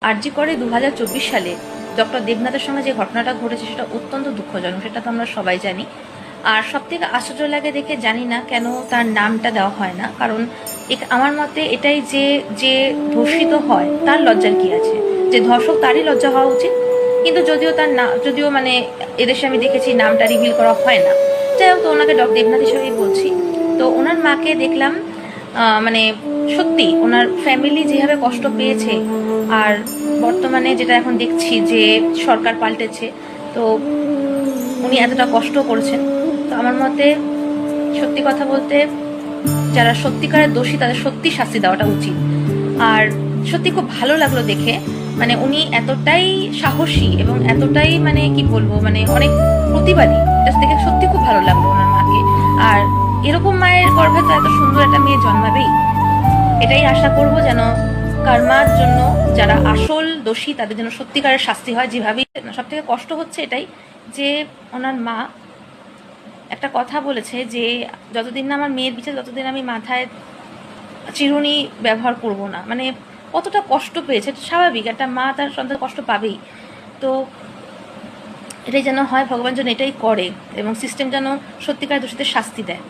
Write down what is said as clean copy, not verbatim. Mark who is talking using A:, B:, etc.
A: আরজি করে 2024 সালে ডক্টর দেবনাথের সঙ্গে যে ঘটনাটা ঘটেছে সেটা অত্যন্ত দুঃখজনক, সেটা তো আমরা সবাই জানি। আর সব থেকে আশ্চর্য লাগে দেখে, জানি না কেন তার নামটা দেওয়া হয় না, কারণ আমার মতে এটাই যে যে ধর্ষিত হয় তার লজ্জার কি আছে, যে ধর্ষক তারই লজ্জা হওয়া উচিত। কিন্তু যদিও তার না, যদিও মানে এদেশে আমি দেখেছি নামটা রিভিল করা হয় না। যাই হোক, তো ওনাকে ডক্টর দেবনাথ হিসেবেই বলছি। তো ওনার মাকে দেখলাম, মানে সত্যি ওনার ফ্যামিলি যেভাবে কষ্ট পেয়েছে, আর বর্তমানে যেটা এখন দেখছি যে সরকার পাল্টেছে, তো উনি এতটা কষ্ট করেছেন। তো আমার মতে সত্যি কথা বলতে যারা সত্যিকারের দোষী তাদের সত্যি শাস্তি দেওয়াটা উচিত। আর সত্যি খুব ভালো লাগলো দেখে, মানে উনি এতটাই সাহসী এবং এতটাই মানে কি বলবো, মানে অনেক প্রতিবাদী, জাস্ট দেখে সত্যি খুব ভালো লাগলো ওনার মাকে। আর এরকম মায়ের গর্ভে তো এত সুন্দর একটা মেয়ে জন্মাবেই, এটাই আশা করব যেন কর্মার জন্য যারা আসল দোষী তাদের জন্য সত্যিকারের শাস্তি হয়। যেভাবেই সব থেকে কষ্ট হচ্ছে এটাই যে ওনার মা একটা কথা বলেছে যে যতদিন না আমার মেয়ের বিচার ততদিন আমি মাথায় চিরুনি ব্যবহার করব না। মানে কতটা কষ্ট পেয়েছে, এটা স্বাভাবিক, একটা মা তার সন্তান কষ্ট পাবেই। তো এটাই যেন হয়, ভগবান যেন এটাই করে এবং সিস্টেম যেন সত্যিকার দোষীদের শাস্তি দেয়।